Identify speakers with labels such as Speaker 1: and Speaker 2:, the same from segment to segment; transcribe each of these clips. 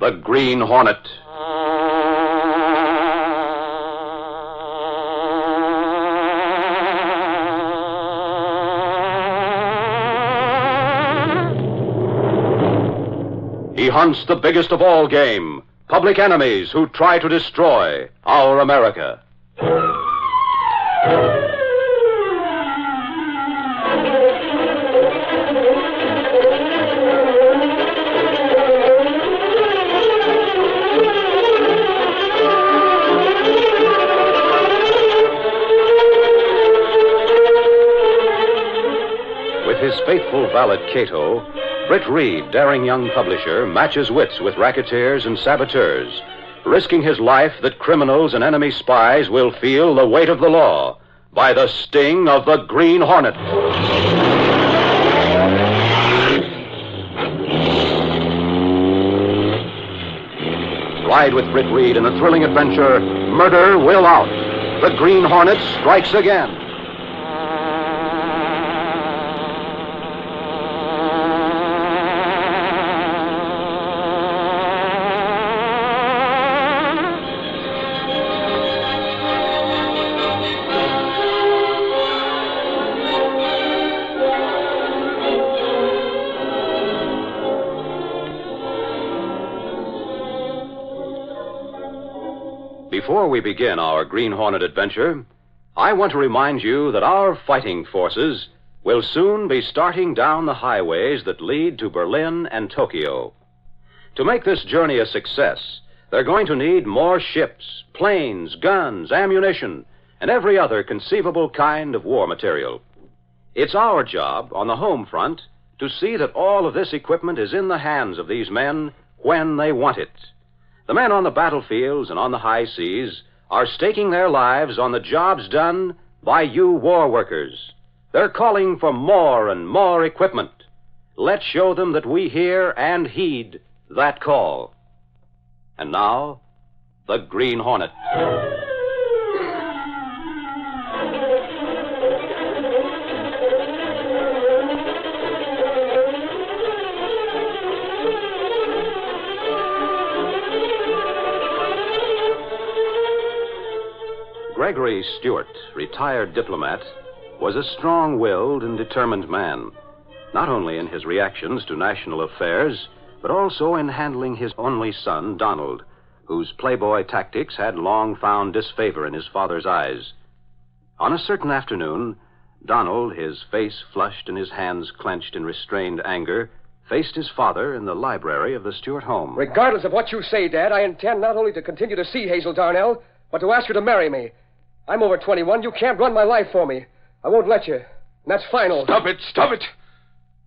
Speaker 1: the Green Hornet. He hunts the biggest of all game, public enemies who try to destroy our America. With his faithful valet Kato, Britt Reid, daring young publisher, matches wits with racketeers and saboteurs, risking his life that criminals and enemy spies will feel the weight of the law by the sting of the Green Hornet. Ride with Britt Reid in a thrilling adventure, Murder Will Out. The Green Hornet strikes again. Before we begin our Green Hornet adventure, I want to remind you that our fighting forces will soon be starting down the highways that lead to Berlin and Tokyo. To make this journey a success, they're going to need more ships, planes, guns, ammunition, and every other conceivable kind of war material. It's our job on the home front to see that all of this equipment is in the hands of these men when they want it. The men on the battlefields and on the high seas are staking their lives on the jobs done by you war workers. They're calling for more and more equipment. Let's show them that we hear and heed that call. And now, the Green Hornet. Gregory Stewart, retired diplomat, was a strong-willed and determined man, not only in his reactions to national affairs, but also in handling his only son, Donald, whose playboy tactics had long found disfavor in his father's eyes. On a certain afternoon, Donald, his face flushed and his hands clenched in restrained anger, faced his father in the library of the Stewart home.
Speaker 2: Regardless of what you say, Dad, I intend not only to continue to see Hazel Darnell, but to ask her to marry me. I'm over 21. You can't run my life for me. I won't let you. And that's final.
Speaker 3: Stop it! Stop it!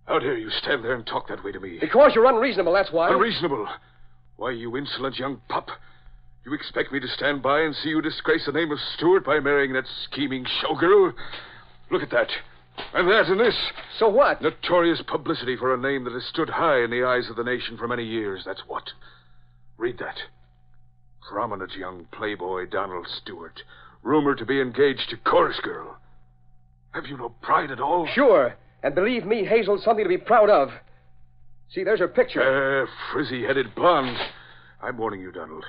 Speaker 3: How dare you stand there and talk that way to me?
Speaker 2: Because you're unreasonable, that's why.
Speaker 3: Unreasonable? Why, you insolent young pup. You expect me to stand by and see you disgrace the name of Stewart by marrying that scheming showgirl? Look at that. And that and this.
Speaker 2: So what?
Speaker 3: Notorious publicity for a name that has stood high in the eyes of the nation for many years. That's what. Read that. Prominent young playboy Donald Stewart, rumored to be engaged to chorus girl. Have you no pride at all?
Speaker 2: Sure. And believe me, Hazel's something to be proud of. See, there's her picture.
Speaker 3: Frizzy-headed blonde. I'm warning you, Donald.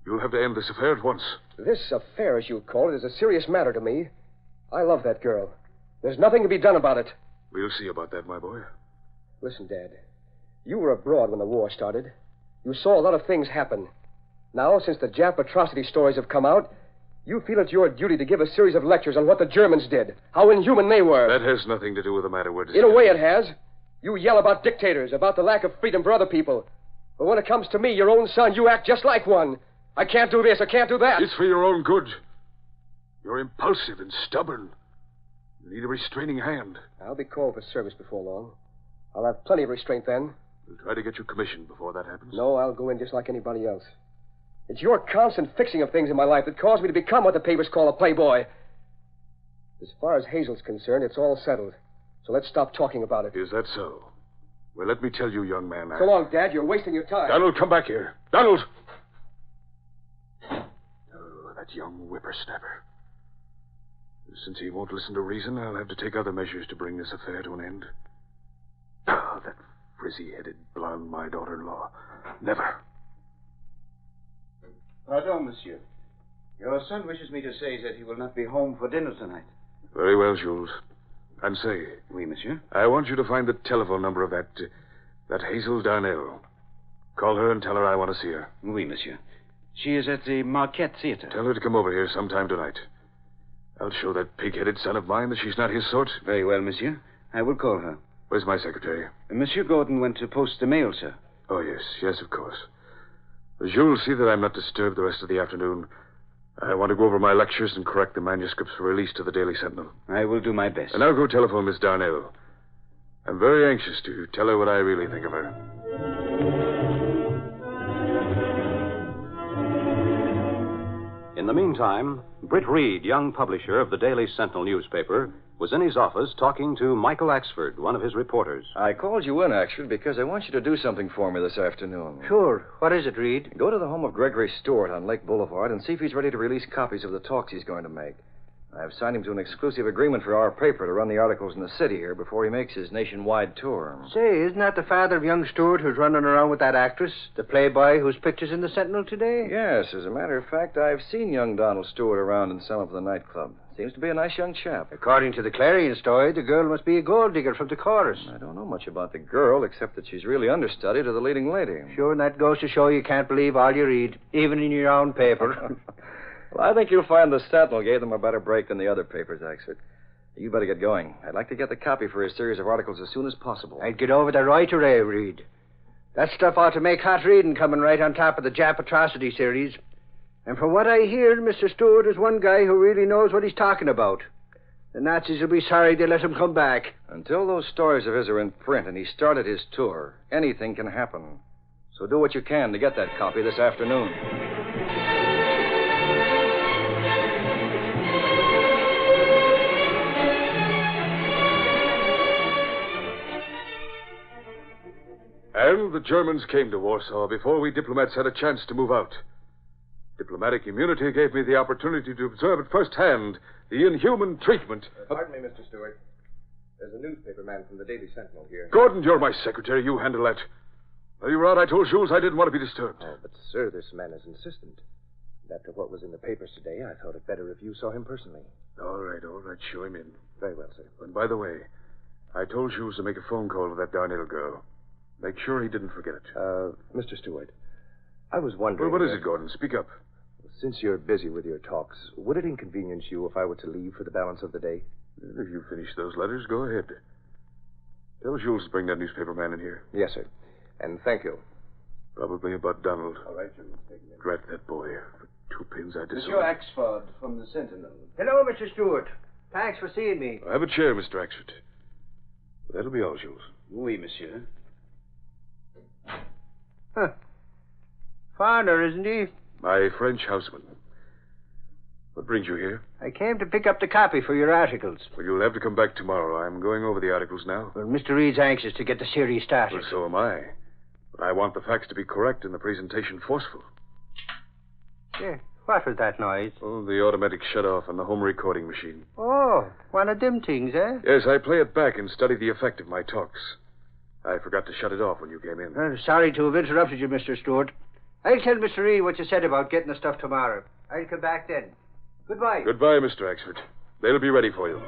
Speaker 3: You'll have to end this affair at once.
Speaker 2: This affair, as you call it, is a serious matter to me. I love that girl. There's nothing to be done about it.
Speaker 3: We'll see about that, my boy.
Speaker 2: Listen, Dad. You were abroad when the war started. You saw a lot of things happen. Now, since the Jap atrocity stories have come out, you feel it's your duty to give a series of lectures on what the Germans did, how inhuman they were.
Speaker 3: That has nothing to do with the matter we're discussing.
Speaker 2: In a way it has. You yell about dictators, about the lack of freedom for other people. But when it comes to me, your own son, you act just like one. I can't do this, I can't do that.
Speaker 3: It's for your own good. You're impulsive and stubborn. You need a restraining hand.
Speaker 2: I'll be called for service before long. I'll have plenty of restraint then.
Speaker 3: We'll try to get you commissioned before that happens.
Speaker 2: No, I'll go in just like anybody else. It's your constant fixing of things in my life that caused me to become what the papers call a playboy. As far as Hazel's concerned, it's all settled. So let's stop talking about it.
Speaker 3: Is that so? Well, let me tell you, young man.
Speaker 2: So long, Dad. You're wasting your time.
Speaker 3: Donald, come back here. Donald! Oh, that young whippersnapper. Since he won't listen to reason, I'll have to take other measures to bring this affair to an end. Oh, that frizzy-headed blonde, my daughter-in-law. Never.
Speaker 4: Pardon, monsieur. Your son wishes me to say that he will not be home for dinner tonight.
Speaker 3: Very well, Jules. And say,
Speaker 4: Oui, monsieur.
Speaker 3: I want you to find the telephone number of that Hazel Darnell. Call her and tell her I want to see her.
Speaker 4: Oui, monsieur. She is at the Marquette Theater.
Speaker 3: Tell her to come over here sometime tonight. I'll show that pig-headed son of mine that she's not his sort.
Speaker 4: Very well, monsieur. I will call her.
Speaker 3: Where's my secretary?
Speaker 4: Monsieur Gordon went to post the mail, sir.
Speaker 3: Oh, yes, of course. Jules, see that I'm not disturbed the rest of the afternoon. I want to go over my lectures and correct the manuscripts for release to the Daily Sentinel.
Speaker 4: I will do my best.
Speaker 3: And I'll go telephone Miss Darnell. I'm very anxious to tell her what I really think of her.
Speaker 1: In the meantime, Britt Reid, young publisher of the Daily Sentinel newspaper, was in his office talking to Michael Axford, one of his reporters.
Speaker 2: I called you in, Axford, because I want you to do something for me this afternoon.
Speaker 5: Sure. What is it, Reed?
Speaker 2: Go to the home of Gregory Stewart on Lake Boulevard and see if he's ready to release copies of the talks he's going to make. I've signed him to an exclusive agreement for our paper to run the articles in the city here before he makes his nationwide tour.
Speaker 5: Say, isn't that the father of young Stewart who's running around with that actress, the playboy whose picture's in the Sentinel today?
Speaker 2: Yes, as a matter of fact, I've seen young Donald Stewart around in some of the nightclub. Seems to be a nice young chap.
Speaker 5: According to the Clarion story, the girl must be a gold digger from the chorus.
Speaker 2: I don't know much about the girl, except that she's really understudy to the leading lady.
Speaker 5: Sure, and that goes to show you can't believe all you read, even in your own paper.
Speaker 2: Well, I think you'll find the Sentinel gave them a better break than the other papers, Axford. You better get going. I'd like to get the copy for a series of articles as soon as possible.
Speaker 5: I'd get over that right away, Reed. That stuff ought to make hot reading coming right on top of the Jap atrocity series. And from what I hear, Mr. Stewart is one guy who really knows what he's talking about. The Nazis will be sorry they let him come back.
Speaker 2: Until those stories of his are in print and he started his tour, anything can happen. So do what you can to get that copy this afternoon.
Speaker 3: And the Germans came to Warsaw before we diplomats had a chance to move out. Diplomatic immunity gave me the opportunity to observe at first hand the inhuman treatment.
Speaker 2: Pardon me, Mr. Stewart. There's a newspaper man from the Daily Sentinel here.
Speaker 3: Gordon, you're my secretary. You handle that. While you were out, I told Jules I didn't want to be disturbed.
Speaker 2: Oh, but, sir, this man is insistent. After what was in the papers today, I thought it better if you saw him personally.
Speaker 3: All right. Show him in.
Speaker 2: Very well, sir.
Speaker 3: And by the way, I told Jules to make a phone call to that Darnell girl. Make sure he didn't forget it.
Speaker 2: Mr. Stewart, I was wondering...
Speaker 3: Well, what is it, Gordon? Speak up.
Speaker 2: Since you're busy with your talks, would it inconvenience you if I were to leave for the balance of the day?
Speaker 3: If you finish those letters, go ahead. Tell Jules to bring that newspaper man in here.
Speaker 2: Yes, sir. And thank you.
Speaker 3: Probably about Donald.
Speaker 2: All right, Jules.
Speaker 3: Drat that boy. For 2 pins, I disown
Speaker 4: Monsieur
Speaker 3: him.
Speaker 4: Axford from the Sentinel.
Speaker 5: Hello, Mr. Stewart. Thanks for seeing me.
Speaker 3: Have a chair, Mr. Axford. That'll be all, Jules.
Speaker 4: Oui, monsieur.
Speaker 5: Huh. Foreigner, isn't he?
Speaker 3: My French houseman. What brings you here?
Speaker 5: I came to pick up the copy for your articles.
Speaker 3: Well, you'll have to come back tomorrow. I'm going over the articles now.
Speaker 5: Well, Mr. Reed's anxious to get the series started.
Speaker 3: Well, so am I. But I want the facts to be correct and the presentation forceful.
Speaker 5: Yeah. What was that noise?
Speaker 3: Oh, the automatic shut-off on the home recording machine.
Speaker 5: Oh, one of them things, eh?
Speaker 3: Yes, I play it back and study the effect of my talks. I forgot to shut it off when you came in.
Speaker 5: Sorry to have interrupted you, Mr. Stewart. I'll tell Mr. Reed what you said about getting the stuff tomorrow. I'll come back then. Goodbye.
Speaker 3: Goodbye, Mr. Axford. They'll be ready for you.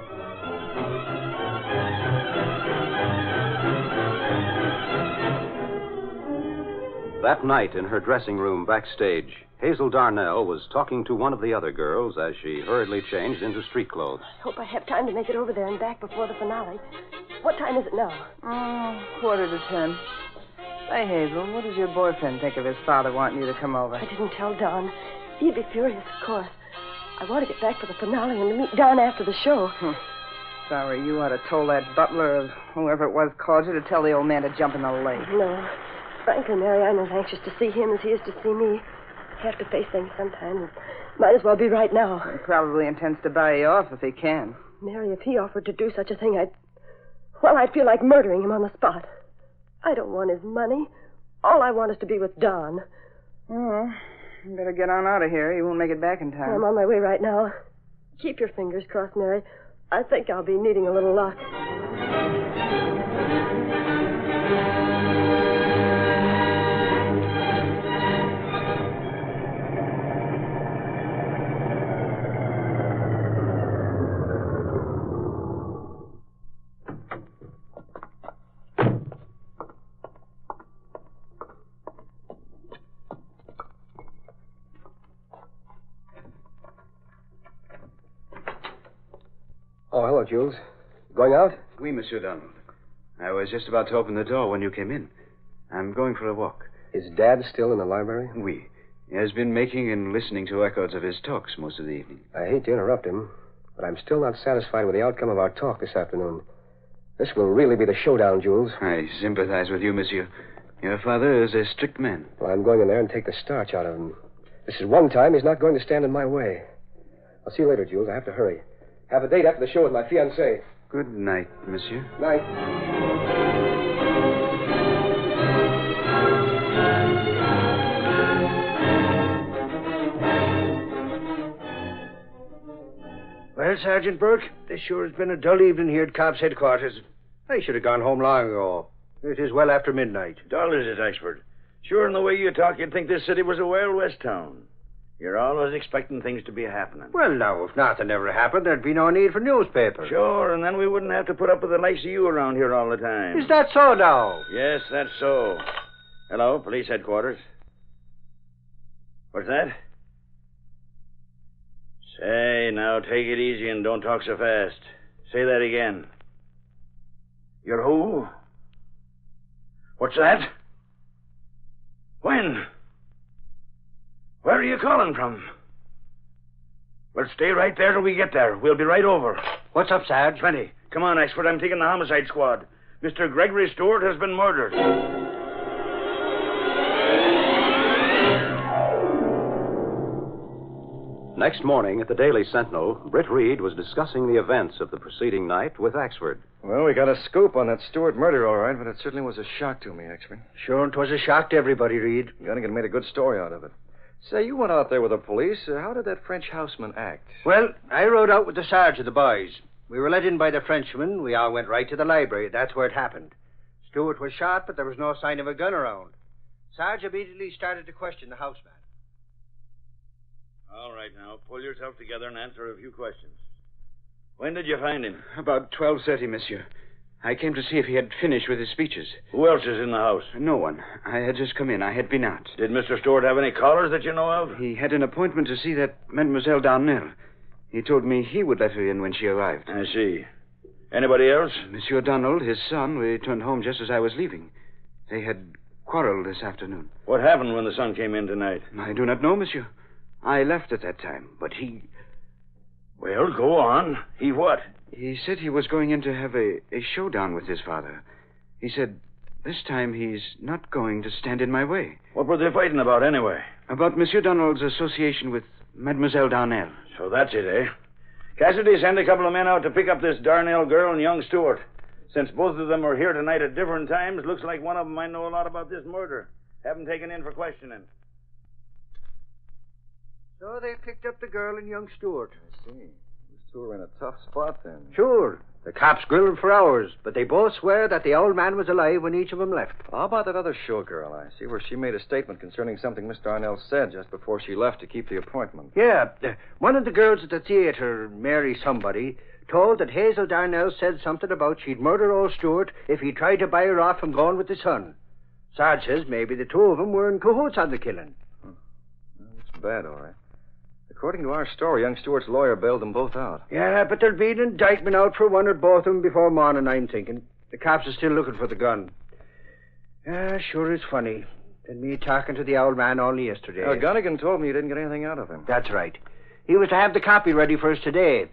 Speaker 1: That night in her dressing room backstage, Hazel Darnell was talking to one of the other girls as she hurriedly changed into street clothes.
Speaker 6: I hope I have time to make it over there and back before the finale. What time is it now?
Speaker 7: 10:15. Say, Hazel, what does your boyfriend think of his father wanting you to come over?
Speaker 6: I didn't tell Don. He'd be furious, of course. I want to get back for the finale and to meet Don after the show.
Speaker 7: Sorry, you ought to told that butler or whoever it was called you to tell the old man to jump in the lake.
Speaker 6: No. Frankly, Mary, I'm as anxious to see him as he is to see me. I have to face things sometimes. Might as well be right now.
Speaker 7: He probably intends to buy you off if he can.
Speaker 6: Mary, if he offered to do such a thing, I'd feel like murdering him on the spot. I don't want his money. All I want is to be with Don.
Speaker 7: Oh, you better get on out of here. You won't make it back in time.
Speaker 6: I'm on my way right now. Keep your fingers crossed, Mary. I think I'll be needing a little luck.
Speaker 2: Jules. Going out?
Speaker 4: Oui, Monsieur Donald. I was just about to open the door when you came in. I'm going for a walk.
Speaker 2: Is Dad still in the library?
Speaker 4: Oui. He has been making and listening to echoes of his talks most of the evening.
Speaker 2: I hate to interrupt him, but I'm still not satisfied with the outcome of our talk this afternoon. This will really be the showdown, Jules.
Speaker 4: I sympathize with you, Monsieur. Your father is a strict man.
Speaker 2: Well, I'm going in there and take the starch out of him. This is one time he's not going to stand in my way. I'll see you later, Jules. I have to hurry. Have a date after the show with my fiancée.
Speaker 4: Good night, Monsieur.
Speaker 2: Night.
Speaker 5: Well, Sergeant Burke, this sure has been a dull evening here at Cops headquarters. I should have gone home long ago. It is well after midnight.
Speaker 8: Dull is it, expert? Sure, in the way you talk, you'd think this city was a Wild West town. You're always expecting things to be happening.
Speaker 5: Well, now, if nothing ever happened, there'd be no need for newspapers.
Speaker 8: Sure, and then we wouldn't have to put up with the likes of you around here all the time.
Speaker 5: Is that so now?
Speaker 8: Yes, that's so. Hello, police headquarters. What's that? Say, now, take it easy and don't talk so fast. Say that again. You're who? What's that? When? Where are you calling from? Well, stay right there till we get there. We'll be right over.
Speaker 5: What's up, Sarge?
Speaker 8: Plenty. Come on, expert. I'm taking the homicide squad. Mr. Gregory Stewart has been murdered.
Speaker 1: Next morning at the Daily Sentinel, Britt Reid was discussing the events of the preceding night with Axford.
Speaker 2: Well, we got a scoop on that Stewart murder, all right, but it certainly was a shock to me, Axford.
Speaker 5: Sure, it was a shock to everybody, Reid.
Speaker 2: Gunnigan made a good story out of it. Say, you went out there with the police. How did that French houseman act?
Speaker 5: Well, I rode out with the Sarge of the boys. We were let in by the Frenchman. We all went right to the library. That's where it happened. Stewart was shot, but there was no sign of a gun around. Sarge immediately started to question the houseman.
Speaker 8: All right, now, pull yourself together and answer a few questions. When did you find him?
Speaker 4: About 12:30, Monsieur. I came to see if he had finished with his speeches.
Speaker 8: Who else is in the house?
Speaker 4: No one. I had just come in. I had been out.
Speaker 8: Did Mr. Stewart have any callers that you know of?
Speaker 4: He had an appointment to see that Mademoiselle Darnell. He told me he would let her in when she arrived.
Speaker 8: I see. Anybody else?
Speaker 4: Monsieur Donald, his son, returned home just as I was leaving. They had quarreled this afternoon.
Speaker 8: What happened when the son came in tonight?
Speaker 4: I do not know, Monsieur. I left at that time, but he...
Speaker 8: Well, go on. He what?
Speaker 4: He said he was going in to have a showdown with his father. He said this time he's not going to stand in my way.
Speaker 8: What were they fighting about, anyway?
Speaker 4: About Monsieur Donald's association with Mademoiselle Darnell.
Speaker 8: So that's it, eh? Cassidy, send a couple of men out to pick up this Darnell girl and young Stewart. Since both of them are here tonight at different times, looks like one of them might know a lot about this murder. Have them taken in for questioning.
Speaker 5: So they picked up the girl and young Stewart.
Speaker 2: I see. These two were in a tough spot then.
Speaker 5: Sure. The cops grilled for hours, but they both swear that the old man was alive when each of them left.
Speaker 2: How about that other showgirl? I see where she made a statement concerning something Miss Darnell said just before she left to keep the appointment.
Speaker 5: Yeah. One of the girls at the theater, Mary somebody, told that Hazel Darnell said something about she'd murder old Stewart if he tried to buy her off from going with the son. Sarge says maybe the two of them were in cahoots on the killing.
Speaker 2: Well, that's bad, all right. According to our story, young Stewart's lawyer bailed them both out.
Speaker 5: Yeah, but there'll be an indictment out for one or both of them before morning, I'm thinking. The cops are still looking for the gun. Sure is funny. And me talking to the old man only yesterday.
Speaker 2: Gunnigan told me you didn't get anything out of him.
Speaker 5: That's right. He was to have the copy ready for us today.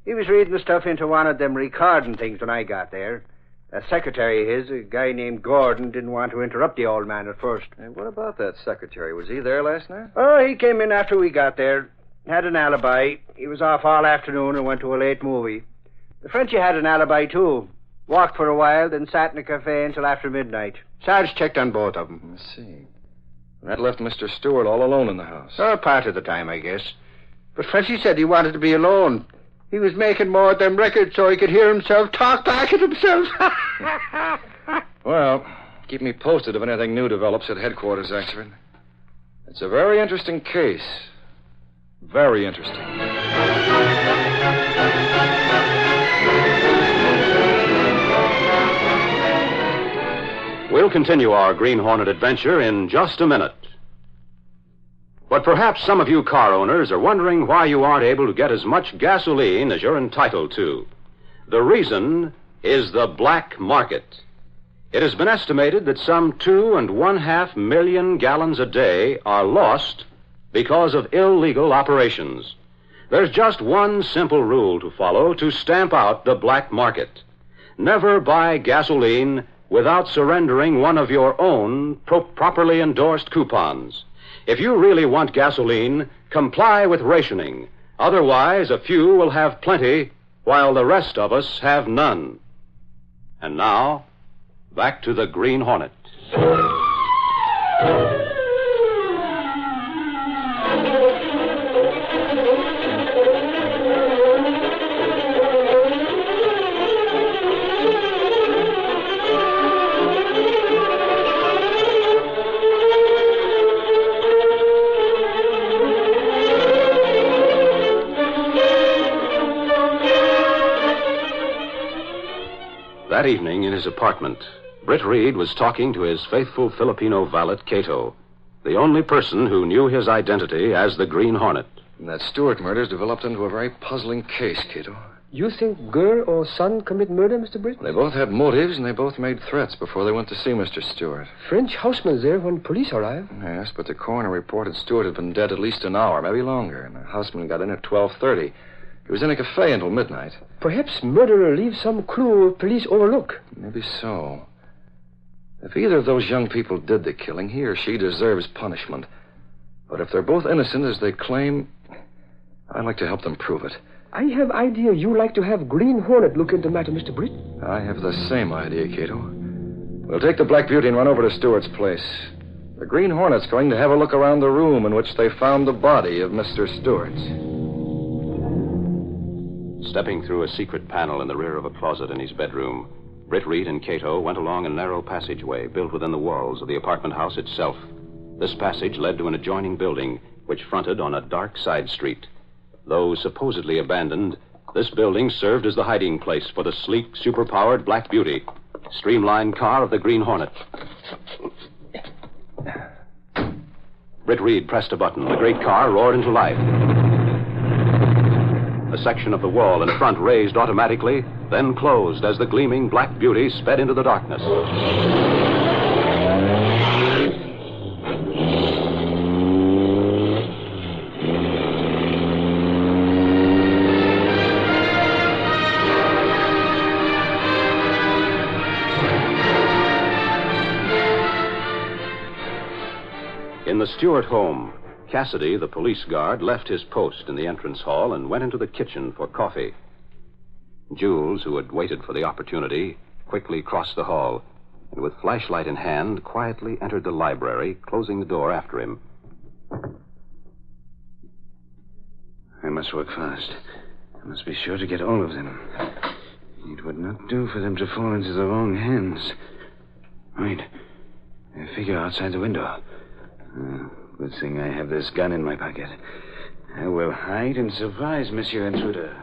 Speaker 5: He was reading the stuff into one of them recording things when I got there. A secretary of his, a guy named Gordon, didn't want to interrupt the old man at first.
Speaker 2: Hey, what about that secretary? Was he there last night?
Speaker 5: Oh, he came in after we got there. Had an alibi. He was off all afternoon and went to a late movie. The Frenchie had an alibi, too. Walked for a while, then sat in a cafe until after midnight. Sarge checked on both of them.
Speaker 2: I see. That left Mr. Stewart all alone in the house.
Speaker 5: Oh, part of the time, I guess. But Frenchie said he wanted to be alone. He was making more of them records so he could hear himself talk back at himself.
Speaker 2: Well, keep me posted if anything new develops at headquarters, Axford. It's a very interesting case. Very interesting.
Speaker 1: We'll continue our Green Hornet adventure in just a minute. But perhaps some of you car owners are wondering why you aren't able to get as much gasoline as you're entitled to. The reason is the black market. It has been estimated that some 2.5 million gallons a day are lost because of illegal operations. There's just one simple rule to follow to stamp out the black market. Never buy gasoline without surrendering one of your own properly endorsed coupons. If you really want gasoline, comply with rationing. Otherwise, a few will have plenty while the rest of us have none. And now, back to the Green Hornet. That evening in his apartment, Britt Reid was talking to his faithful Filipino valet, Kato, the only person who knew his identity as the Green Hornet.
Speaker 9: And that Stewart murder's developed into a very puzzling case, Kato.
Speaker 2: You think girl or son commit murder, Mr. Britt?
Speaker 9: They both had motives, and they both made threats before they went to see Mr. Stewart.
Speaker 2: French houseman there when police arrived.
Speaker 9: Yes, but the coroner reported Stewart had been dead at least an hour, maybe longer, and the houseman got in at 12:30. He was in a cafe until midnight.
Speaker 2: Perhaps murderer leaves some clue police overlook.
Speaker 9: Maybe so. If either of those young people did the killing, he or she deserves punishment. But if they're both innocent, as they claim, I'd like to help them prove it.
Speaker 2: I have idea you like to have Green Hornet look into the matter, Mr. Britt.
Speaker 9: I have the same idea, Kato. We'll take the Black Beauty and run over to Stewart's place. The Green Hornet's going to have a look around the room in which they found the body of Mr. Stewart.
Speaker 1: Stepping through a secret panel in the rear of a closet in his bedroom, Britt Reid and Kato went along a narrow passageway built within the walls of the apartment house itself. This passage led to an adjoining building, which fronted on a dark side street. Though supposedly abandoned, this building served as the hiding place for the sleek, superpowered Black Beauty, streamlined car of the Green Hornet. Britt Reid pressed a button. The great car roared into life. A section of the wall in front raised automatically, then closed as the gleaming Black Beauty sped into the darkness. In the Stewart home, Cassidy, the police guard, left his post in the entrance hall and went into the kitchen for coffee. Jules, who had waited for the opportunity, quickly crossed the hall and, with flashlight in hand, quietly entered the library, closing the door after him.
Speaker 4: I must work fast. I must be sure to get all of them. It would not do for them to fall into the wrong hands. Wait. A figure outside the window. Good thing I have this gun in my pocket. I will hide and surprise Monsieur Intruder.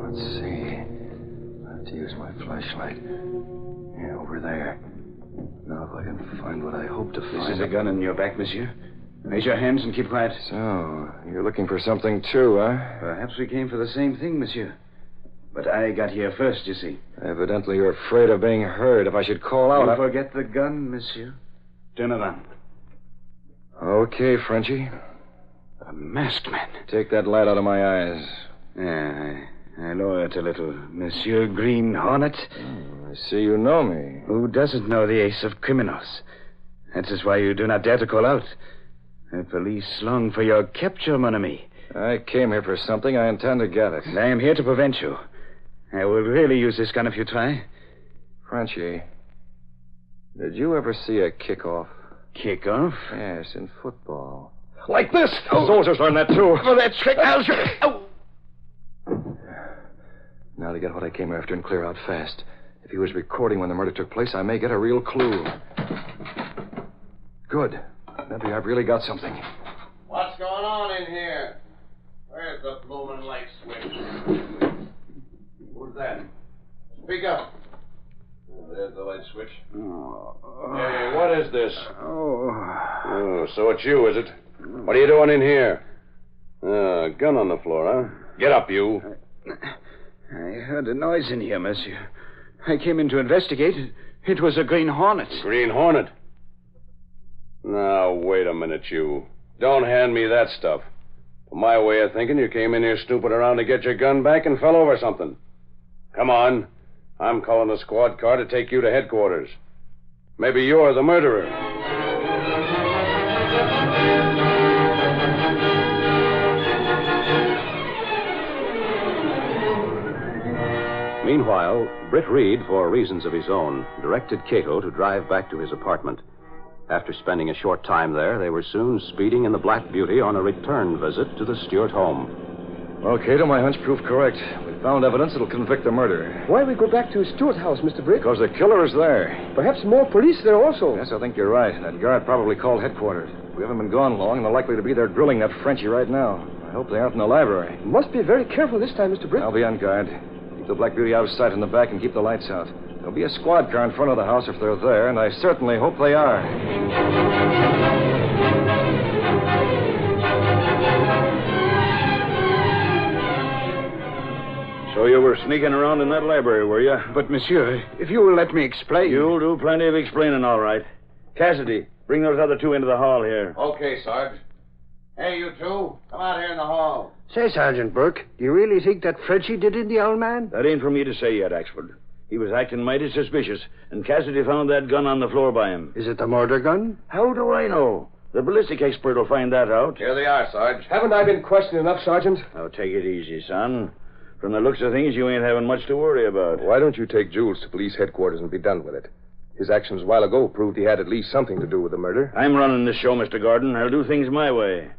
Speaker 9: Let's see. I have to use my flashlight. Yeah, over there. Now, if I can find what I hope to find...
Speaker 4: This is a gun in your back, Monsieur. Raise your hands and keep quiet.
Speaker 9: So, you're looking for something, too, huh?
Speaker 4: Perhaps we came for the same thing, Monsieur. But I got here first, you see.
Speaker 9: Evidently, you're afraid of being heard. If I should call out...
Speaker 4: Don't forget the gun, Monsieur. Turn around.
Speaker 9: Okay, Frenchie.
Speaker 4: A masked man.
Speaker 9: Take that light out of my eyes.
Speaker 4: Yeah, I lower it a little. Monsieur Green Hornet.
Speaker 9: I see you know me.
Speaker 4: Who doesn't know the ace of criminals? That is why you do not dare to call out. The police long for your capture, mon ami.
Speaker 9: I came here for something. I intend to get it.
Speaker 4: And I am here to prevent you. I will really use this gun if you try.
Speaker 9: Frenchie, did you ever see a kickoff?
Speaker 4: Kickoff?
Speaker 9: Yes, in football.
Speaker 2: Like this.
Speaker 9: Soldiers learn that, too.
Speaker 2: For that trick, I'll shoot. Oh.
Speaker 9: Now to get what I came after and clear out fast. If he was recording when the murder took place, I may get a real clue. Good. Maybe I've really got something.
Speaker 10: What's going on in here? Where's the bloomin' light switch? Who's that? Speak up.
Speaker 1: There's the light switch.
Speaker 8: Oh.
Speaker 1: Hey, what is this?
Speaker 8: Oh.
Speaker 1: So it's you, is it? What are you doing in here? A gun on the floor, huh? Get up, you.
Speaker 8: I heard a noise in here, monsieur. I came in to investigate. It was a Green Hornet.
Speaker 1: Green Hornet? Now, wait a minute, you. Don't hand me that stuff. For my way of thinking, you came in here snooping around to get your gun back and fell over something. Come on. I'm calling a squad car to take you to headquarters. Maybe you're the murderer. Meanwhile, Britt Reid, for reasons of his own, directed Kato to drive back to his apartment. After spending a short time there, they were soon speeding in the Black Beauty on a return visit to the Stewart home.
Speaker 9: Well, Kato, my hunch proved correct. We found evidence that'll convict the murderer.
Speaker 2: Why we go back to Stewart's house, Mr. Britt?
Speaker 9: Because the killer is there.
Speaker 2: Perhaps more police there also.
Speaker 9: Yes, I think you're right. That guard probably called headquarters. We haven't been gone long, and they're likely to be there drilling that Frenchie right now. I hope they aren't in the library.
Speaker 2: Must be very careful this time, Mr. Britt.
Speaker 9: I'll be on guard. Keep the Black Beauty out of sight in the back and keep the lights out. There'll be a squad car in front of the house if they're there, and I certainly hope they are.
Speaker 8: So you were sneaking around in that library, were you?
Speaker 5: But, monsieur, if you will let me explain.
Speaker 8: You'll do plenty of explaining, all right. Cassidy, bring those other two into the hall here.
Speaker 10: Okay, Sarge. Hey, you two, come out here in the hall.
Speaker 5: Say, Sergeant Burke, do you really think that Frenchie did it, the old man?
Speaker 8: That ain't for me to say yet, Axford. He was acting mighty suspicious, and Cassidy found that gun on the floor by him.
Speaker 5: Is it the murder gun?
Speaker 8: How do I know? The ballistic expert will find that out.
Speaker 10: Here they are, Sarge.
Speaker 2: Haven't I been questioned enough, Sergeant?
Speaker 8: Now, take it easy, son. From the looks of things, you ain't having much to worry about.
Speaker 11: Why don't you take Jules to police headquarters and be done with it? His actions a while ago proved he had at least something to do with the murder.
Speaker 8: I'm running this show, Mr. Gordon. I'll do things my way.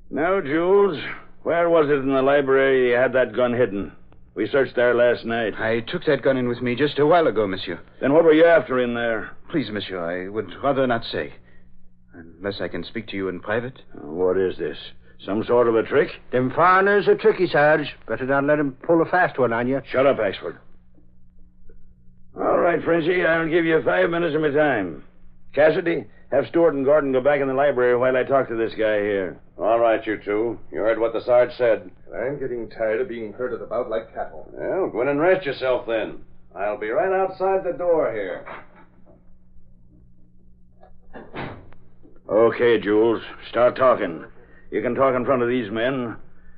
Speaker 8: Now, Jules, where was it in the library you had that gun hidden? We searched there last night.
Speaker 5: I took that gun in with me just a while ago, monsieur.
Speaker 8: Then what were you after in there?
Speaker 5: Please, monsieur, I would rather not say. Unless I can speak to you in private.
Speaker 8: What is this? Some sort of a trick?
Speaker 5: Them foreigners are tricky, Sarge. Better not let him pull a fast one on you.
Speaker 8: Shut up, Axford. All right, Frenchie, I'll give you 5 minutes of my time. Cassidy, have Stewart and Gordon go back in the library while I talk to this guy here.
Speaker 1: All right, you two. You heard what the Sarge said.
Speaker 11: I'm getting tired of being herded about like cattle.
Speaker 1: Well, go in and rest yourself then. I'll be right outside the door here.
Speaker 8: Okay, Jules. Start talking. You can talk in front of these men,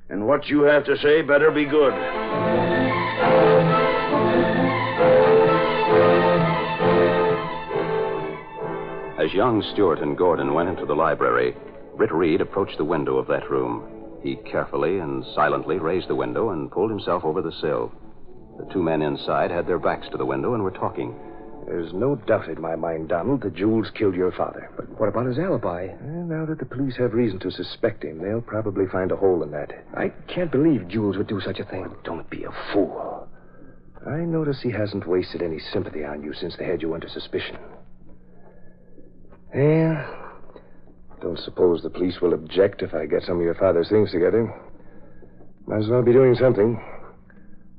Speaker 8: and what you have to say better be good.
Speaker 1: As young Stewart and Gordon went into the library, Britt Reid approached the window of that room. He carefully and silently raised the window and pulled himself over the sill. The two men inside had their backs to the window and were talking.
Speaker 11: There's no doubt in my mind, Donald, that Jules killed your father.
Speaker 2: But what about his alibi?
Speaker 11: Now that the police have reason to suspect him, they'll probably find a hole in that.
Speaker 2: I can't believe Jules would do such a thing.
Speaker 11: Don't be a fool. I notice he hasn't wasted any sympathy on you since they had you under suspicion. Yeah. Don't suppose the police will object if I get some of your father's things together. Might as well be doing something.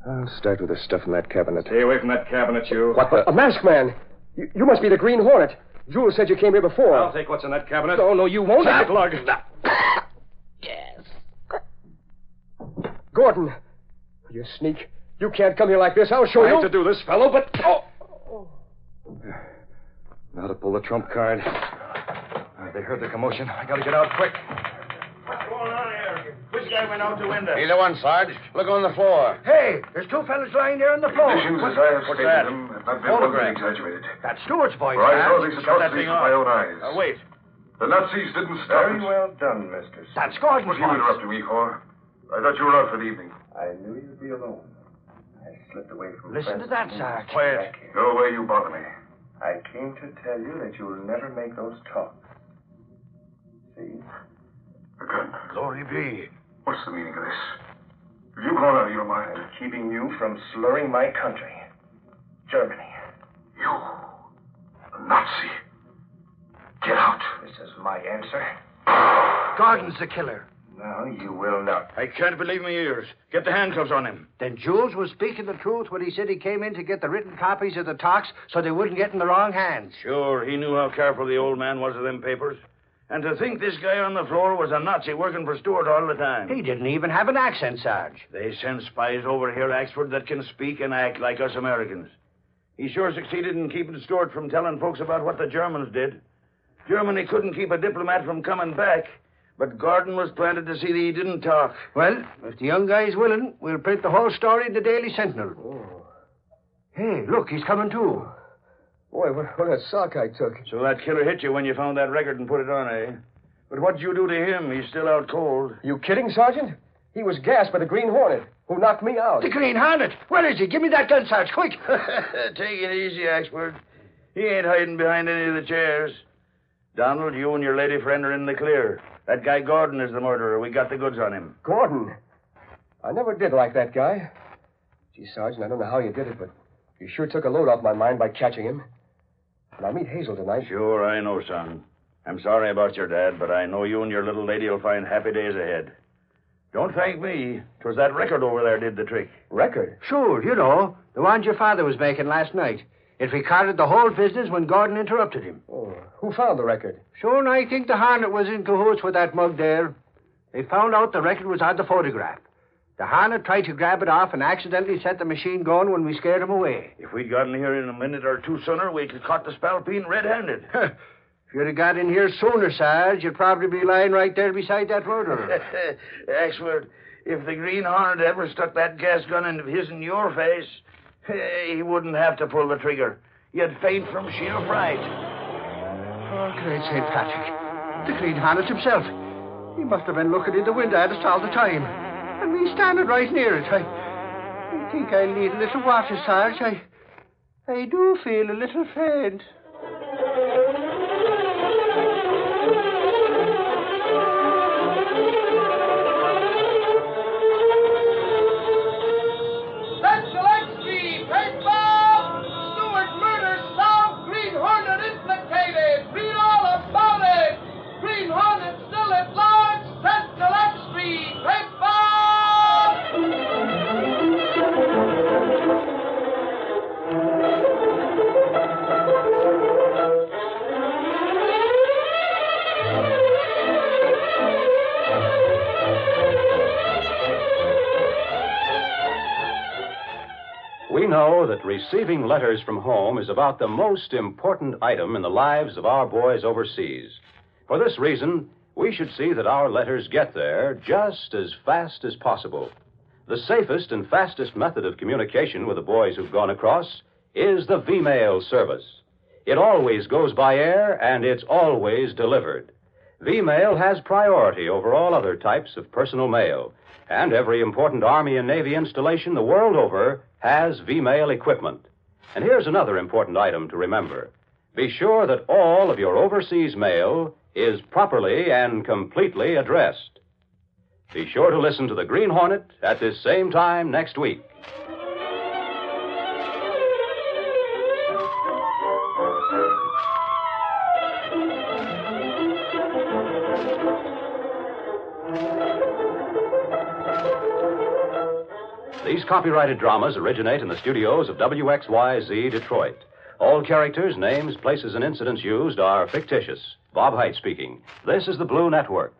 Speaker 11: I'll start with the stuff in that cabinet.
Speaker 9: Stay away from that cabinet, you.
Speaker 2: What the? A masked man! You must be the Green Hornet. Jules said you came here before.
Speaker 9: I'll take what's in that cabinet.
Speaker 2: Oh, no, you won't.
Speaker 9: Take it, lug.
Speaker 2: Yes. Gordon, you sneak. You can't come here like this. I'll show you.
Speaker 9: I hate to do this, fellow, but... Oh. Now to pull the trump card. They heard the commotion. I gotta get out quick.
Speaker 8: What's going on here? Which guy went out the window?
Speaker 10: Either one, Sarge. Look on the floor.
Speaker 5: Hey, there's two fellas lying there on the floor.
Speaker 12: Conditions as I have
Speaker 8: What's
Speaker 12: stated
Speaker 8: that?
Speaker 12: them have not been
Speaker 8: Photograph.
Speaker 12: overly exaggerated.
Speaker 5: That's Stewart's voice,
Speaker 12: For I saw
Speaker 5: Sarge.
Speaker 12: these
Speaker 8: Shut that
Speaker 12: atrocities
Speaker 8: thing
Speaker 12: with my
Speaker 8: off.
Speaker 12: own eyes.
Speaker 8: Wait.
Speaker 12: The Nazis didn't stop
Speaker 13: Very
Speaker 12: it.
Speaker 13: well done, Mr.
Speaker 5: That's Gordon's
Speaker 12: What are you
Speaker 5: voice.
Speaker 12: interrupting me for? I thought you were out for the evening.
Speaker 13: I knew you'd be alone. I slipped away from...
Speaker 5: Listen to that, Sarge.
Speaker 8: Quiet.
Speaker 12: Go away, you bother me.
Speaker 13: I came to tell you that you'll never make those talks. See?
Speaker 12: The gun.
Speaker 5: Glory be.
Speaker 12: What's the meaning of this? Have you gone out of your mind?
Speaker 13: I'm keeping you from slurring my country. Germany.
Speaker 12: You, a Nazi. Get out.
Speaker 13: This is my answer.
Speaker 5: Gordon's the killer.
Speaker 13: No, you will not.
Speaker 8: I can't believe my ears. Get the handcuffs on him.
Speaker 5: Then Jules was speaking the truth when he said he came in to get the written copies of the talks so they wouldn't get in the wrong hands.
Speaker 8: Sure, he knew how careful the old man was of them papers. And to think this guy on the floor was a Nazi working for Stewart all the time.
Speaker 5: He didn't even have an accent, Sarge.
Speaker 8: They send spies over here, Axford, that can speak and act like us Americans. He sure succeeded in keeping Stewart from telling folks about what the Germans did. Germany couldn't keep a diplomat from coming back, but Gordon was planted to see that he didn't talk.
Speaker 5: Well, if the young guy's willing, we'll print the whole story in the Daily Sentinel.
Speaker 2: Oh.
Speaker 5: Hey, look, he's coming too.
Speaker 2: Boy, what a sock I took.
Speaker 8: So that killer hit you when you found that record and put it on, eh? But what'd you do to him? He's still out cold.
Speaker 2: You kidding, Sergeant? He was gassed by the Green Hornet, who knocked me out.
Speaker 5: The Green Hornet? Where is he? Give me that gun, Sarge, quick.
Speaker 8: Take it easy, Axford. He ain't hiding behind any of the chairs. Donald, you and your lady friend are in the clear. That guy Gordon is the murderer. We got the goods on him.
Speaker 2: Gordon? I never did like that guy. Gee, Sergeant, I don't know how you did it, but you sure took a load off my mind by catching him. And I'll meet Hazel tonight.
Speaker 8: Sure, I know, son. I'm sorry about your dad, but I know you and your little lady will find happy days ahead. Don't thank me. 'Twas that record over there did the trick.
Speaker 2: Record?
Speaker 5: Sure, you know. The one your father was making last night. It recorded the whole business when Gordon interrupted him.
Speaker 2: Oh, who found the record?
Speaker 5: Sure, and I think the Hornet was in cahoots with that mug there. They found out the record was on the photograph. The Hornet tried to grab it off and accidentally set the machine going when we scared him away.
Speaker 8: If we'd gotten here in a minute or two sooner, we could caught the spalpeen red-handed.
Speaker 5: If you'd have got in here sooner, Sarge, you'd probably be lying right there beside that murderer.
Speaker 8: Axford, if the Green Hornet ever stuck that gas gun into his and your face, he wouldn't have to pull the trigger. You'd faint from sheer fright.
Speaker 5: Oh, great St. Patrick. The Green Hornet himself. He must have been looking in the window at us all the time. And me standing right near it. I think I need a little water, Sarge. I do feel a little faint.
Speaker 1: We know that receiving letters from home is about the most important item in the lives of our boys overseas. For this reason, we should see that our letters get there just as fast as possible. The safest and fastest method of communication with the boys who've gone across is the V-mail service. It always goes by air, and it's always delivered. V-mail has priority over all other types of personal mail, and every important Army and Navy installation the world over has V-mail equipment. And here's another important item to remember. Be sure that all of your overseas mail is properly and completely addressed. Be sure to listen to the Green Hornet at this same time next week. These copyrighted dramas originate in the studios of WXYZ Detroit. All characters, names, places, and incidents used are fictitious. Bob Height speaking. This is the Blue Network.